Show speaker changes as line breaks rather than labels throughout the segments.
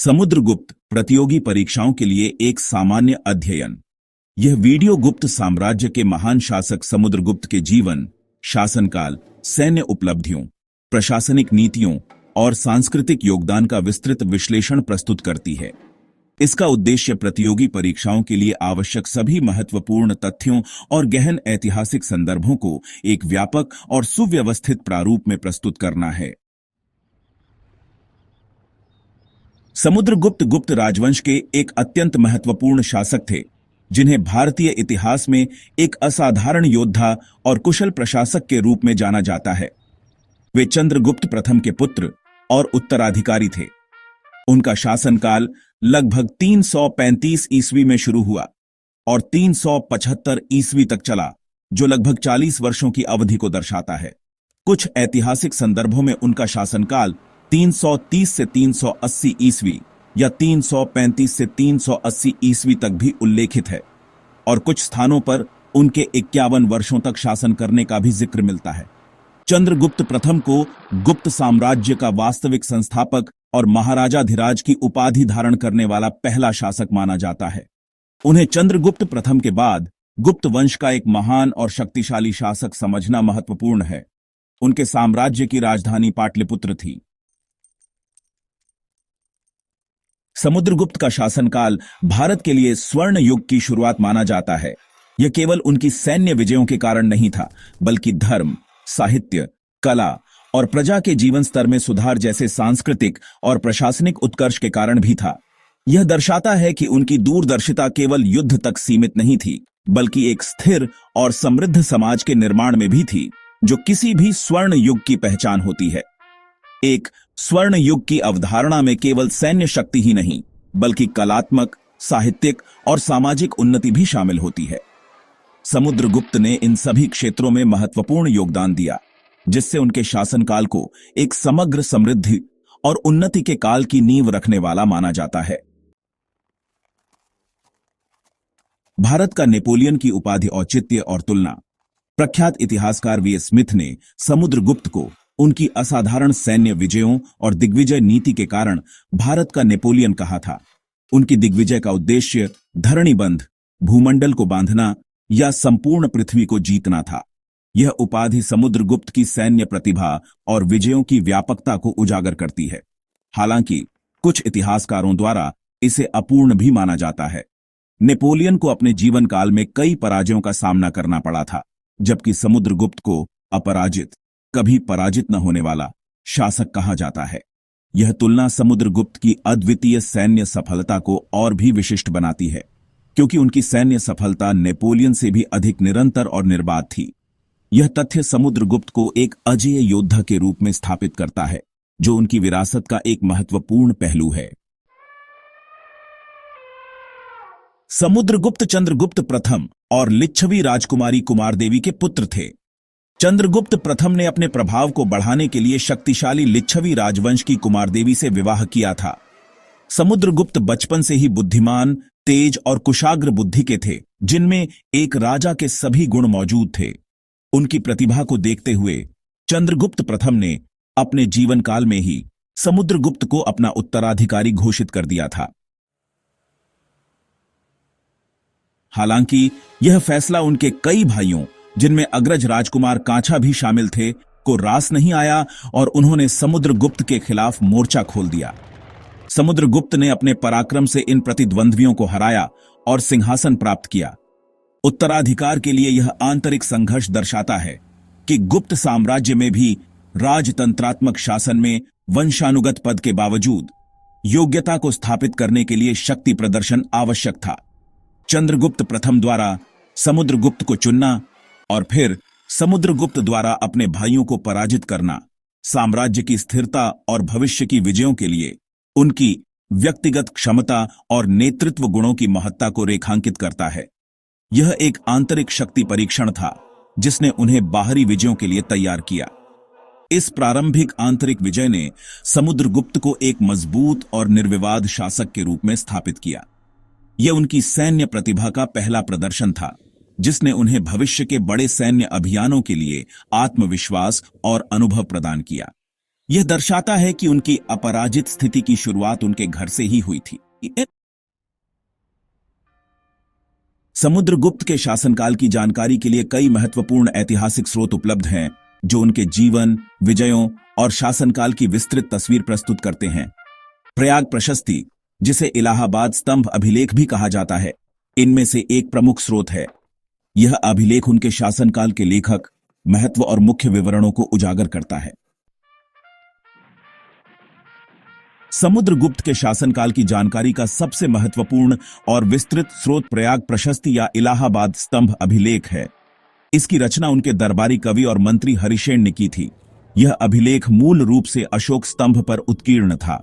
समुद्रगुप्त प्रतियोगी परीक्षाओं के लिए एक सामान्य अध्ययन। यह वीडियो गुप्त साम्राज्य के महान शासक समुद्रगुप्त के जीवन, शासनकाल, सैन्य उपलब्धियों, प्रशासनिक नीतियों और सांस्कृतिक योगदान का विस्तृत विश्लेषण प्रस्तुत करती है। इसका उद्देश्य प्रतियोगी परीक्षाओं के लिए आवश्यक सभी महत्वपूर्ण तथ्यों और गहन ऐतिहासिक संदर्भों को एक व्यापक और सुव्यवस्थित प्रारूप में प्रस्तुत करना है। समुद्रगुप्त गुप्त राजवंश के एक अत्यंत महत्वपूर्ण शासक थे, जिन्हें भारतीय इतिहास में एक असाधारण योद्धा और कुशल प्रशासक के रूप में जाना जाता है। वे चंद्रगुप्त प्रथम के पुत्र और उत्तराधिकारी थे। उनका शासनकाल लगभग 335 ईस्वी में शुरू हुआ और 375 ईस्वी तक चला, जो लगभग 40 वर्षों की अवधि को दर्शाता है। कुछ ऐतिहासिक संदर्भों में उनका शासनकाल 330 से 380 ईस्वी या 335 से 380 ईस्वी तक भी उल्लेखित है, और कुछ स्थानों पर उनके 51 वर्षों तक शासन करने का भी जिक्र मिलता है। चंद्रगुप्त प्रथम को गुप्त साम्राज्य का वास्तविक संस्थापक और महाराजाधिराज की उपाधि धारण करने वाला पहला शासक माना जाता है। उन्हें चंद्रगुप्त प्रथम के बाद गुप्त वंश का एक महान और शक्तिशाली शासक समझना महत्वपूर्ण है। उनके साम्राज्य की राजधानी पाटलिपुत्र थी। समुद्रगुप्त का शासनकाल भारत के लिए स्वर्ण युग की शुरुआत माना जाता है। यह केवल उनकी सैन्य विजयों के कारण नहीं था, बल्कि धर्म, साहित्य, कला और प्रजा के जीवन स्तर में सुधार जैसे सांस्कृतिक और प्रशासनिक उत्कर्ष के कारण भी था। यह दर्शाता है कि उनकी दूरदर्शिता केवल युद्ध तक सीमित नहीं थी, बल्कि एक स्थिर और समृद्ध समाज के निर्माण में भी थी, जो किसी भी स्वर्ण युग की पहचान होती है। एक स्वर्ण युग की अवधारणा में केवल सैन्य शक्ति ही नहीं, बल्कि कलात्मक, साहित्यिक और सामाजिक उन्नति भी शामिल होती है। समुद्रगुप्त ने इन सभी क्षेत्रों में महत्वपूर्ण योगदान दिया, जिससे उनके शासनकाल को एक समग्र समृद्धि और उन्नति के काल की नींव रखने वाला माना जाता है। भारत का नेपोलियन की उपाधि औचित्य और तुलना। प्रख्यात इतिहासकार वी एस स्मिथ ने समुद्रगुप्त को उनकी असाधारण सैन्य विजयों और दिग्विजय नीति के कारण भारत का नेपोलियन कहा था। उनकी दिग्विजय का उद्देश्य धरणीबंध, भूमंडल को बांधना या संपूर्ण पृथ्वी को जीतना था। यह उपाधि समुद्रगुप्त की सैन्य प्रतिभा और विजयों की व्यापकता को उजागर करती है। हालांकि कुछ इतिहासकारों द्वारा इसे अपूर्ण भी माना जाता है। नेपोलियन को अपने जीवन काल में कई पराजयों का सामना करना पड़ा था, जबकि समुद्रगुप्त को अपराजित, कभी पराजित न होने वाला शासक कहा जाता है। यह तुलना समुद्रगुप्त की अद्वितीय सैन्य सफलता को और भी विशिष्ट बनाती है, क्योंकि उनकी सैन्य सफलता नेपोलियन से भी अधिक निरंतर और निर्बाध थी। यह तथ्य समुद्रगुप्त को एक अजेय योद्धा के रूप में स्थापित करता है, जो उनकी विरासत का एक महत्वपूर्ण पहलू है। समुद्रगुप्त चंद्रगुप्त प्रथम और लिच्छवी राजकुमारी कुमारदेवी के पुत्र थे। चंद्रगुप्त प्रथम ने अपने प्रभाव को बढ़ाने के लिए शक्तिशाली लिच्छवी राजवंश की कुमारदेवी से विवाह किया था। समुद्रगुप्त बचपन से ही बुद्धिमान, तेज और कुशाग्र बुद्धि के थे, जिनमें एक राजा के सभी गुण मौजूद थे। उनकी प्रतिभा को देखते हुए चंद्रगुप्त प्रथम ने अपने जीवन काल में ही समुद्रगुप्त को अपना उत्तराधिकारी घोषित कर दिया था। हालांकि यह फैसला उनके कई भाइयों, जिनमें अग्रज राजकुमार कांचा भी शामिल थे, को रास नहीं आया और उन्होंने समुद्रगुप्त के खिलाफ मोर्चा खोल दिया। समुद्रगुप्त ने अपने पराक्रम से इन प्रतिद्वंद्वियों को हराया और सिंहासन प्राप्त किया। उत्तराधिकार के लिए यह आंतरिक संघर्ष दर्शाता है कि गुप्त साम्राज्य में भी राजतंत्रात्मक शासन में वंशानुगत पद के बावजूद योग्यता को स्थापित करने के लिए शक्ति प्रदर्शन आवश्यक था। चंद्रगुप्त प्रथम द्वारा समुद्रगुप्त को चुनना और फिर समुद्रगुप्त द्वारा अपने भाइयों को पराजित करना साम्राज्य की स्थिरता और भविष्य की विजयों के लिए उनकी व्यक्तिगत क्षमता और नेतृत्व गुणों की महत्ता को रेखांकित करता है। यह एक आंतरिक शक्ति परीक्षण था, जिसने उन्हें बाहरी विजयों के लिए तैयार किया। इस प्रारंभिक आंतरिक विजय ने समुद्रगुप्त को एक मजबूत और निर्विवाद शासक के रूप में स्थापित किया। यह उनकी सैन्य प्रतिभा का पहला प्रदर्शन था, जिसने उन्हें भविष्य के बड़े सैन्य अभियानों के लिए आत्मविश्वास और अनुभव प्रदान किया। यह दर्शाता है कि उनकी अपराजित स्थिति की शुरुआत उनके घर से ही हुई थी। समुद्रगुप्त के शासनकाल की जानकारी के लिए कई महत्वपूर्ण ऐतिहासिक स्रोत उपलब्ध हैं जो उनके जीवन, विजयों और शासनकाल की विस्तृत तस्वीर प्रस्तुत करते हैं। प्रयाग प्रशस्ति, जिसे इलाहाबाद स्तंभ अभिलेख भी कहा जाता है, इनमें से एक प्रमुख स्रोत है। यह अभिलेख उनके शासनकाल के लेखक, महत्व और मुख्य विवरणों को उजागर करता है। समुद्रगुप्त के शासनकाल की जानकारी का सबसे महत्वपूर्ण और विस्तृत स्रोत प्रयाग प्रशस्ति या इलाहाबाद स्तंभ अभिलेख है। इसकी रचना उनके दरबारी कवि और मंत्री हरिशेन ने की थी। यह अभिलेख मूल रूप से अशोक स्तंभ पर उत्कीर्ण था।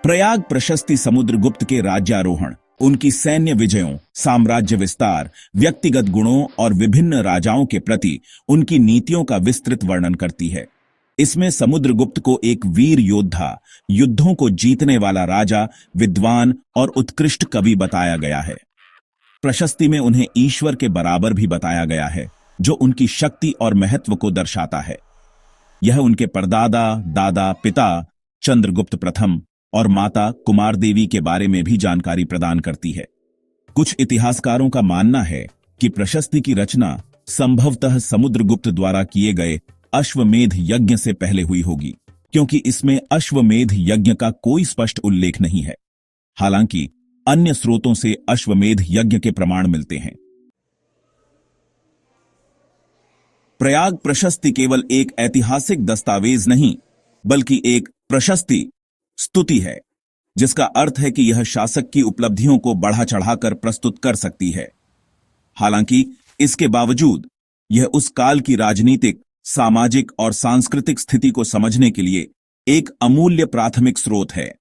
प्रयाग प्रशस्ति समुद्रगुप्त के राज्यारोहण, उनकी सैन्य विजयों, साम्राज्य विस्तार, व्यक्तिगत गुणों और विभिन्न राजाओं के प्रति उनकी नीतियों का विस्तृत वर्णन करती है। इसमें समुद्रगुप्त को एक वीर योद्धा, युद्धों को जीतने वाला राजा, विद्वान और उत्कृष्ट कवि बताया गया है। प्रशस्ति में उन्हें ईश्वर के बराबर भी बताया गया है, जो उनकी शक्ति और महत्व को दर्शाता है। यह उनके परदादा, दादा, पिता चंद्रगुप्त प्रथम और माता कुमार देवी के बारे में भी जानकारी प्रदान करती है। कुछ इतिहासकारों का मानना है कि प्रशस्ति की रचना संभवतः समुद्रगुप्त द्वारा किए गए अश्वमेध यज्ञ से पहले हुई होगी, क्योंकि इसमें अश्वमेध यज्ञ का कोई स्पष्ट उल्लेख नहीं है। हालांकि अन्य स्रोतों से अश्वमेध यज्ञ के प्रमाण मिलते हैं। प्रयाग प्रशस्ति केवल एक ऐतिहासिक दस्तावेज नहीं, बल्कि एक प्रशस्ति स्तुति है, जिसका अर्थ है कि यह शासक की उपलब्धियों को बढ़ा चढ़ाकर प्रस्तुत कर सकती है। हालांकि इसके बावजूद यह उस काल की राजनीतिक, सामाजिक और सांस्कृतिक स्थिति को समझने के लिए एक अमूल्य प्राथमिक स्रोत है।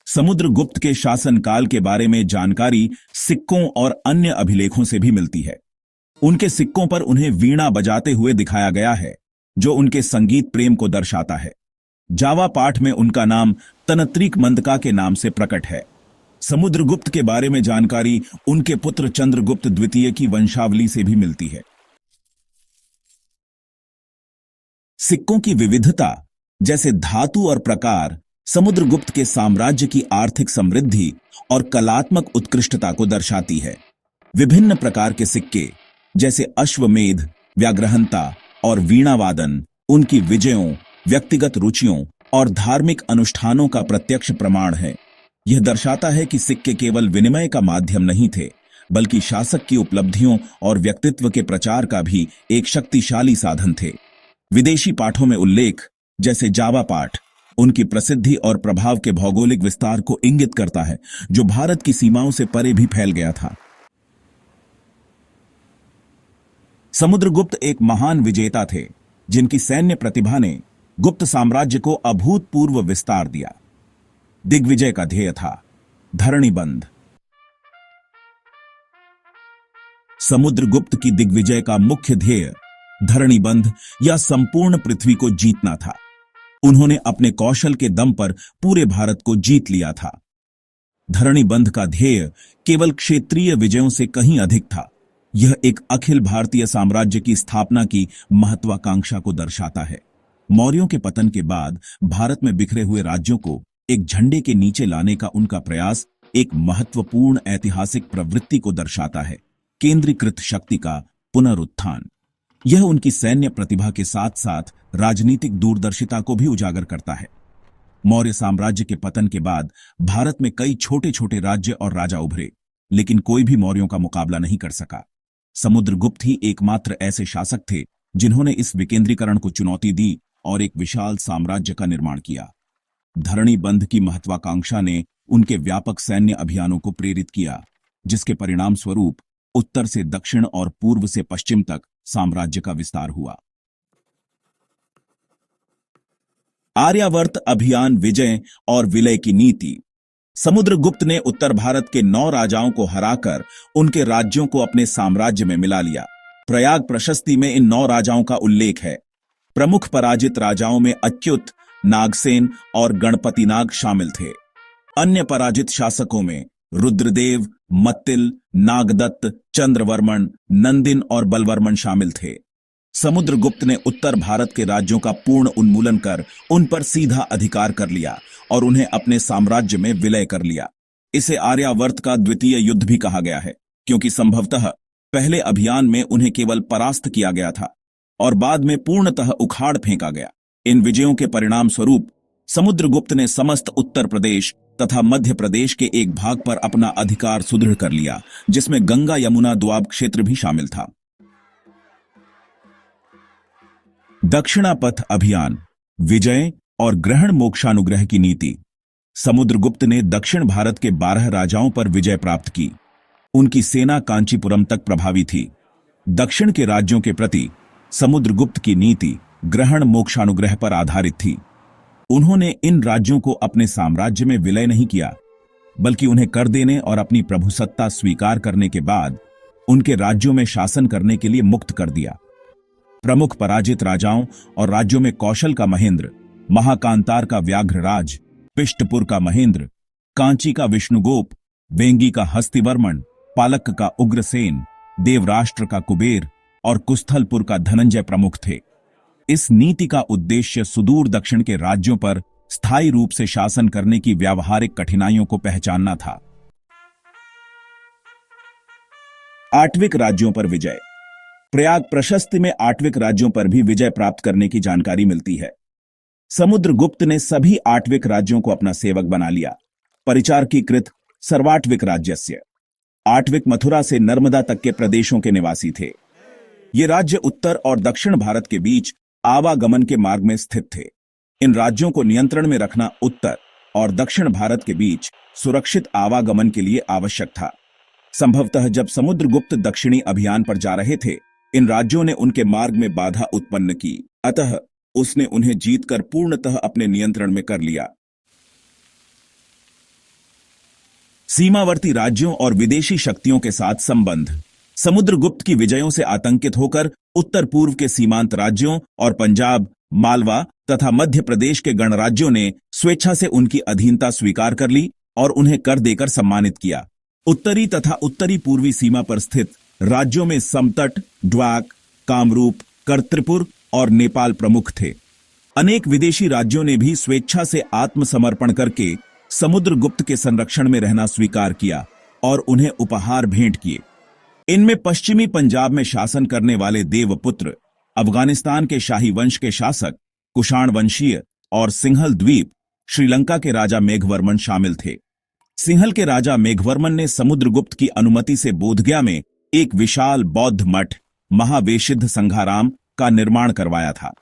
समुद्रगुप्त के शासनकाल के बारे में जानकारी सिक्कों और अन्य अभिलेखों से भी मिलती है। उनके सिक्कों पर उन्हें वीणा बजाते हुए दिखाया गया है, जो उनके संगीत प्रेम को दर्शाता है। जावा पाठ में उनका नाम तनत्रीक मंदका के नाम से प्रकट है। समुद्रगुप्त के बारे में जानकारी उनके पुत्र चंद्रगुप्त द्वितीय की वंशावली से भी मिलती है। सिक्कों की विविधता, जैसे धातु और प्रकार, समुद्रगुप्त के साम्राज्य की आर्थिक समृद्धि और कलात्मक उत्कृष्टता को दर्शाती है। विभिन्न प्रकार के सिक्के, जैसे अश्वमेध, व्याघ्रहंता और वीणावादन, उनकी विजयों, व्यक्तिगत रुचियों और धार्मिक अनुष्ठानों का प्रत्यक्ष प्रमाण है। यह दर्शाता है कि सिक्के केवल विनिमय का माध्यम नहीं थे, बल्कि शासक की उपलब्धियों और व्यक्तित्व के प्रचार का भी एक शक्तिशाली साधन थे। विदेशी पाठों में उल्लेख, जैसे जावा पाठ, उनकी प्रसिद्धि और प्रभाव के भौगोलिक विस्तार को इंगित करता है, जो भारत की सीमाओं से परे भी फैल गया था। समुद्रगुप्त एक महान विजेता थे, जिनकी सैन्य प्रतिभा ने गुप्त साम्राज्य को अभूतपूर्व विस्तार दिया। दिग्विजय का ध्येय था धरणीबंध। समुद्रगुप्त की दिग्विजय का मुख्य ध्येय धरणीबंध या संपूर्ण पृथ्वी को जीतना था। उन्होंने अपने कौशल के दम पर पूरे भारत को जीत लिया था। धरणीबंध का ध्येय केवल क्षेत्रीय विजयों से कहीं अधिक था। यह एक अखिल भारतीय साम्राज्य की स्थापना की महत्वाकांक्षा को दर्शाता है। मौर्यों के पतन के बाद भारत में बिखरे हुए राज्यों को एक झंडे के नीचे लाने का उनका प्रयास एक महत्वपूर्ण ऐतिहासिक प्रवृत्ति को दर्शाता है, केंद्रीकृत शक्ति का पुनरुत्थान। यह उनकी सैन्य प्रतिभा के साथ साथ राजनीतिक दूरदर्शिता को भी उजागर करता है। मौर्य साम्राज्य के पतन के बाद भारत में कई छोटे छोटे राज्य और राजा उभरे, लेकिन कोई भी मौर्यों का मुकाबला नहीं कर सका। समुद्रगुप्त ही एकमात्र ऐसे शासक थे जिन्होंने इस विकेंद्रीकरण को चुनौती दी और एक विशाल साम्राज्य का निर्माण किया। धरणीबंध की महत्वाकांक्षा ने उनके व्यापक सैन्य अभियानों को प्रेरित किया, जिसके परिणाम स्वरूप उत्तर से दक्षिण और पूर्व से पश्चिम तक साम्राज्य का विस्तार हुआ। आर्यावर्त अभियान, विजय और विलय की नीति। समुद्रगुप्त ने उत्तर भारत के 9 राजाओं को हराकर उनके राज्यों को अपने साम्राज्य में मिला लिया। प्रयाग प्रशस्ति में इन 9 राजाओं का उल्लेख है। प्रमुख पराजित राजाओं में अच्युत, नागसेन और गणपतिनाग शामिल थे। अन्य पराजित शासकों में रुद्रदेव, मत्तिल, नागदत्त, चंद्रवर्मन, नंदिन और बलवर्मन शामिल थे। समुद्रगुप्त ने उत्तर भारत के राज्यों का पूर्ण उन्मूलन कर उन पर सीधा अधिकार कर लिया और उन्हें अपने साम्राज्य में विलय कर लिया। इसे आर्यावर्त का द्वितीय युद्ध भी कहा गया है, क्योंकि संभवतः पहले अभियान में उन्हें केवल परास्त किया गया था और बाद में पूर्णतः उखाड़ फेंका गया। इन विजयों के परिणाम स्वरूप समुद्रगुप्त ने समस्त उत्तर प्रदेश तथा मध्य प्रदेश के एक भाग पर अपना अधिकार सुदृढ़ कर लिया, जिसमें गंगा यमुना दोआब क्षेत्र भी शामिल था। दक्षिणापथ अभियान, विजय और ग्रहण मोक्षानुग्रह की नीति। समुद्रगुप्त ने दक्षिण भारत के 12 राजाओं पर विजय प्राप्त की। उनकी सेना कांचीपुरम तक प्रभावी थी। दक्षिण के राज्यों के प्रति समुद्रगुप्त की नीति ग्रहण मोक्षानुग्रह पर आधारित थी। उन्होंने इन राज्यों को अपने साम्राज्य में विलय नहीं किया, बल्कि उन्हें कर देने और अपनी प्रभुसत्ता स्वीकार करने के बाद उनके राज्यों में शासन करने के लिए मुक्त कर दिया। प्रमुख पराजित राजाओं और राज्यों में कौशल का महेंद्र, महाकांतार का व्याघ्रराज, पिष्टपुर का महेंद्र, कांची का विष्णुगोप, वेंगी का हस्तिवर्मन, पालक का उग्रसेन, देवराष्ट्र का कुबेर और कुस्थलपुर का धनंजय प्रमुख थे। इस नीति का उद्देश्य सुदूर दक्षिण के राज्यों पर स्थायी रूप से शासन करने की व्यावहारिक कठिनाइयों को पहचानना था। आठविक राज्यों पर विजय। प्रयाग प्रशस्ति में आठविक राज्यों पर भी विजय प्राप्त करने की जानकारी मिलती है। समुद्रगुप्त ने सभी आठविक राज्यों को अपना सेवक बना लिया। परिचारकीकृत सर्वाठविक राज्यस्य। आठविक मथुरा से नर्मदा तक के प्रदेशों के निवासी थे। ये राज्य उत्तर और दक्षिण भारत के बीच आवागमन के मार्ग में स्थित थे। इन राज्यों को नियंत्रण में रखना उत्तर और दक्षिण भारत के बीच सुरक्षित आवागमन के लिए आवश्यक था। संभवतः जब समुद्रगुप्त दक्षिणी अभियान पर जा रहे थे, इन राज्यों ने उनके मार्ग में बाधा उत्पन्न की, अतः उसने उन्हें जीतकर पूर्णतः अपने नियंत्रण में कर लिया। सीमावर्ती राज्यों और विदेशी शक्तियों के साथ संबंध। समुद्रगुप्त की विजयों से आतंकित होकर उत्तर पूर्व के सीमांत राज्यों और पंजाब, मालवा तथा मध्य प्रदेश के गणराज्यों ने स्वेच्छा से उनकी अधीनता स्वीकार कर ली और उन्हें कर देकर सम्मानित किया। उत्तरी तथा उत्तरी पूर्वी सीमा पर स्थित राज्यों में समतट, ड्वाक, कामरूप, कर्त्रिपुर और नेपाल प्रमुख थे। अनेक विदेशी राज्यों ने भी स्वेच्छा से आत्मसमर्पण करके समुद्रगुप्त के संरक्षण में रहना स्वीकार किया और उन्हें उपहार भेंट किए। इनमें पश्चिमी पंजाब में शासन करने वाले देवपुत्र, अफगानिस्तान के शाही वंश के शासक कुषाण वंशीय और सिंहल द्वीप, श्रीलंका के राजा मेघवर्मन शामिल थे। सिंहल के राजा मेघवर्मन ने समुद्रगुप्त की अनुमति से बोधगया में एक विशाल बौद्ध मठ, महावेशिद्ध संघाराम का निर्माण करवाया था।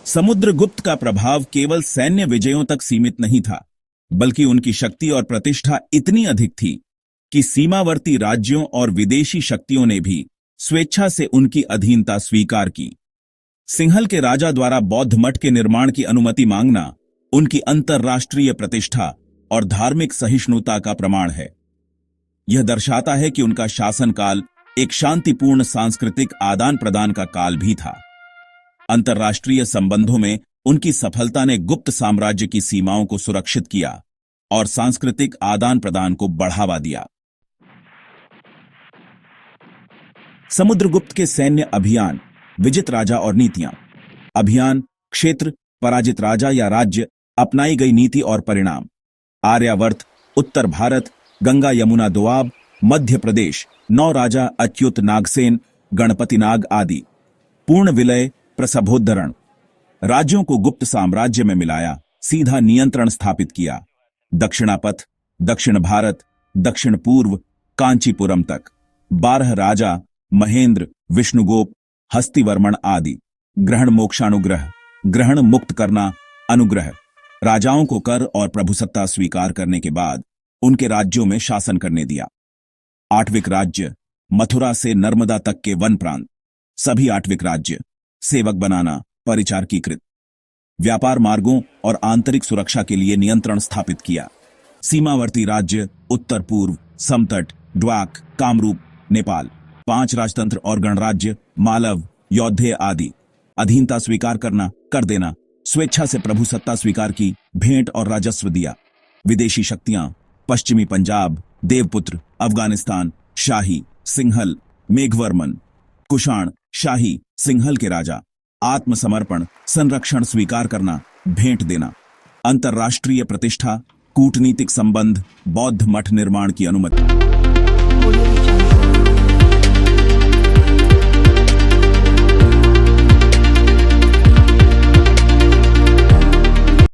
समुद्रगुप्त का प्रभाव केवल सैन्य विजयों तक सीमित नहीं था, बल्कि उनकी शक्ति और प्रतिष्ठा इतनी अधिक थी कि सीमावर्ती राज्यों और विदेशी शक्तियों ने भी स्वेच्छा से उनकी अधीनता स्वीकार की। सिंहल के राजा द्वारा बौद्ध मठ के निर्माण की अनुमति मांगना उनकी अंतर्राष्ट्रीय प्रतिष्ठा और धार्मिक सहिष्णुता का प्रमाण है। यह दर्शाता है कि उनका शासनकाल एक शांतिपूर्ण सांस्कृतिक आदान प्रदान का काल भी था। अंतर्राष्ट्रीय संबंधों में उनकी सफलता ने गुप्त साम्राज्य की सीमाओं को सुरक्षित किया और सांस्कृतिक आदान प्रदान को बढ़ावा दिया। समुद्रगुप्त के सैन्य अभियान, विजित राजा और नीतियां। अभियान, क्षेत्र, पराजित राजा या राज्य, अपनाई गई नीति और परिणाम। आर्यावर्त, उत्तर भारत, गंगा यमुना दोआब, मध्य प्रदेश, 9 राजा अच्युत नागसेन, गणपति नाग आदि। पूर्ण विलय, प्रसभोद्धरण। राज्यों को गुप्त साम्राज्य में मिलाया, सीधा नियंत्रण स्थापित किया। दक्षिणापथ, दक्षिण भारत, दक्षिण पूर्व, कांचीपुरम तक। 12 राजा, महेंद्र, विष्णुगोप, हस्तिवर्मन आदि। ग्रहण मोक्षानुग्रह, ग्रहण मुक्त करना, अनुग्रह। राजाओं को कर और प्रभुसत्ता स्वीकार करने के बाद उनके राज्यों में शासन करने दिया। आठविक राज्य, मथुरा से नर्मदा तक के वन प्रांत। सभी आठविक राज्य, सेवक बनाना, परिचारकीकृत। व्यापार मार्गों और आंतरिक सुरक्षा के लिए नियंत्रण स्थापित किया। सीमावर्ती राज्य, उत्तर पूर्व, समतट, ड्वाक, कामरूप, नेपाल। 5 राजतंत्र और गणराज्य, मालव, यौधेय आदि। अधीनता स्वीकार करना, कर देना, स्वेच्छा से प्रभुसत्ता स्वीकार की, भेंट और राजस्व दिया। विदेशी शक्तियां पश्चिमी पंजाब, देवपुत्र, अफगानिस्तान, शाही, सिंहल, मेघवर्मन, कुषाण, शाही, सिंहल के राजा, आत्मसमर्पण, संरक्षण स्वीकार करना, भेंट देना, अंतर्राष्ट्रीय प्रतिष्ठा, कूटनीतिक संबंध, बौद्ध मठ निर्माण की अनुमति।